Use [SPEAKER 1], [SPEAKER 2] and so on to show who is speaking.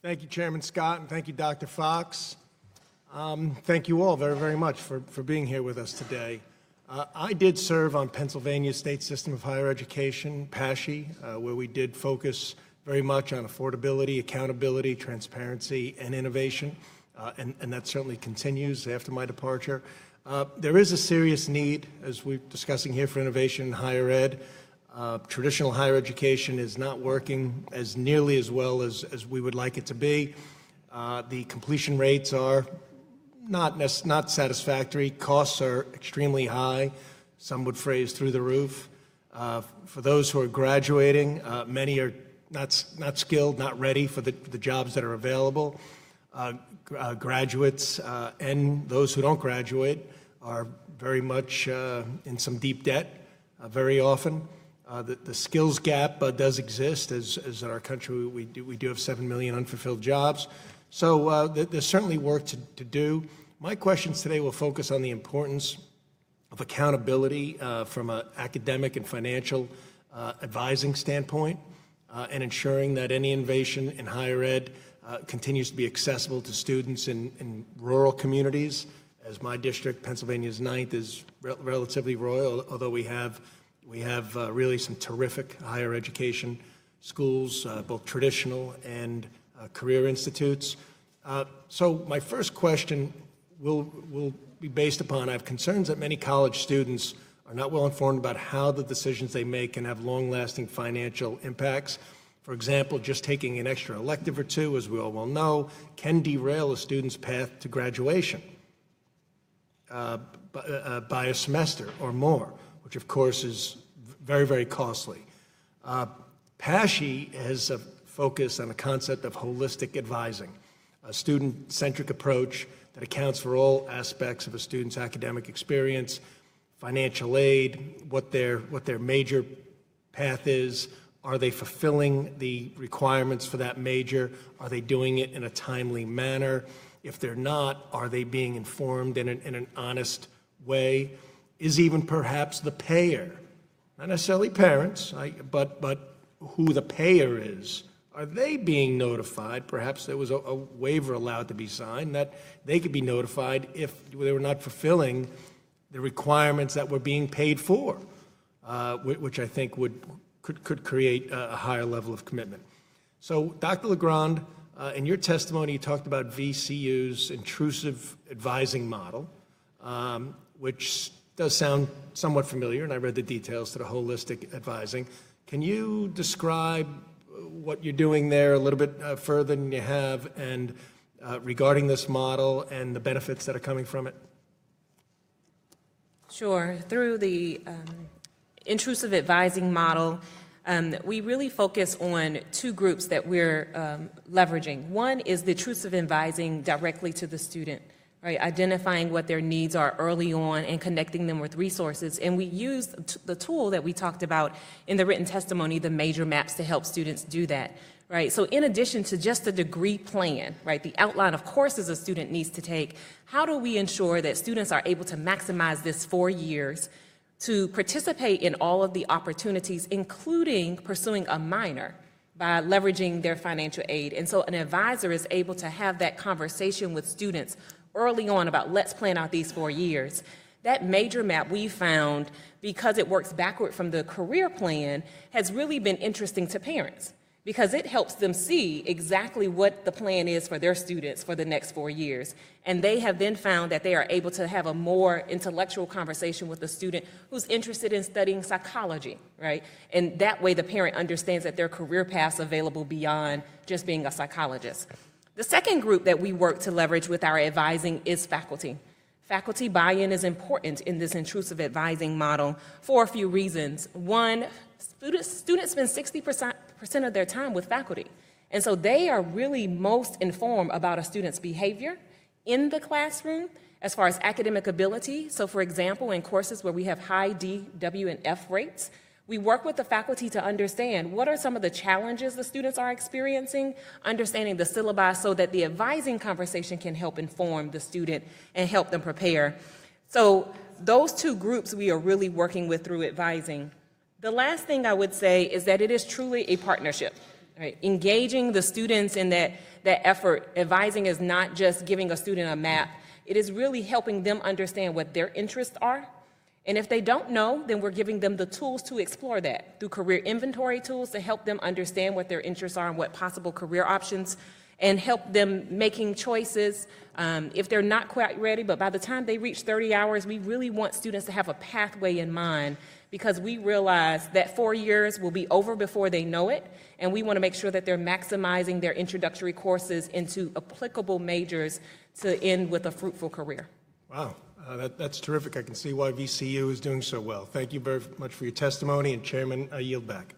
[SPEAKER 1] Thank you, Chairman Scott, and thank you, Dr. Fox. Thank you all very, very much for being here with us today. I did serve on Pennsylvania's State System of Higher Education, PASHE, where we did focus very much on affordability, accountability, transparency, and innovation, and that certainly continues after my departure. There is a serious need, as we're discussing here, for innovation in higher ed. Traditional higher education is not working as nearly as well as we would like it to be. The completion rates are not satisfactory. Costs are extremely high. Some would phrase through the roof. For those who are graduating, many are not skilled, not ready for the jobs that are available. Graduates and those who don't graduate are very much in some deep debt very often. The skills gap does exist, as in our country we do have 7 million unfulfilled jobs. So there's certainly work to do. My questions today will focus on the importance of accountability from an academic and financial advising standpoint, and ensuring that any innovation in higher ed continues to be accessible to students in rural communities. As my district, Pennsylvania's 9th, is relatively rural, although we have really some terrific higher education schools, both traditional and career institutes. So my first question will be based upon, I have concerns that many college students are not well informed about how the decisions they make can have long-lasting financial impacts. For example, just taking an extra elective or two, as we all well know, can derail a student's path to graduation by a semester or more, which of course is very, very costly. PASHE has a focus on the concept of holistic advising, a student-centric approach that accounts for all aspects of a student's academic experience, financial aid, what their major path is, are they fulfilling the requirements for that major, are they doing it in a timely manner? If they're not, are they being informed in an honest way? Is even perhaps the payer, not necessarily parents, but who the payer is, are they being notified? Perhaps there was a waiver allowed to be signed that they could be notified if they were not fulfilling the requirements that were being paid for, which I think could create a higher level of commitment. So, Dr. Legrand, in your testimony, you talked about VCU's intrusive advising model, which does sound somewhat familiar, and I read the details to the holistic advising. Can you describe what you're doing there a little bit further than you have, and regarding this model and the benefits that are coming from it?
[SPEAKER 2] Sure. Through the intrusive advising model, we really focus on two groups that we're leveraging. One is the intrusive advising directly to the student, right? Identifying what their needs are early on and connecting them with resources. And we use the tool that we talked about in the written testimony, the major maps, to help students do that, right? So in addition to just the degree plan, right, the outline of courses a student needs to take, how do we ensure that students are able to maximize this 4 years to participate in all of the opportunities, including pursuing a minor by leveraging their financial aid? And so an advisor is able to have that conversation with students early on about, let's plan out these 4 years. That major map we found, because it works backward from the career plan, has really been interesting to parents because it helps them see exactly what the plan is for their students for the next 4 years. And they have then found that they are able to have a more intellectual conversation with a student who's interested in studying psychology, right? And that way the parent understands that there are career paths available beyond just being a psychologist. The second group that we work to leverage with our advising is faculty. Faculty buy-in is important in this intrusive advising model for a few reasons. One, students spend 60% of their time with faculty. And so they are really most informed about a student's behavior in the classroom as far as academic ability. So for example, in courses where we have high D, W, and F rates, we work with the faculty to understand what are some of the challenges the students are experiencing, understanding the syllabi so that the advising conversation can help inform the student and help them prepare. So those two groups we are really working with through advising. The last thing I would say is that it is truly a partnership, right? Engaging the students in that that effort. Advising is not just giving a student a map. It is really helping them understand what their interests are. And if they don't know, then we're giving them the tools to explore that through career inventory tools to help them understand what their interests are and what possible career options, and help them making choices if they're not quite ready. But by the time they reach 30 hours, we really want students to have a pathway in mind, because we realize that 4 years will be over before they know it, and we want to make sure that they're maximizing their introductory courses into applicable majors to end with a fruitful career.
[SPEAKER 1] Wow, that's terrific. I can see why VCU is doing so well. Thank you very much for your testimony, and Chairman, I yield back.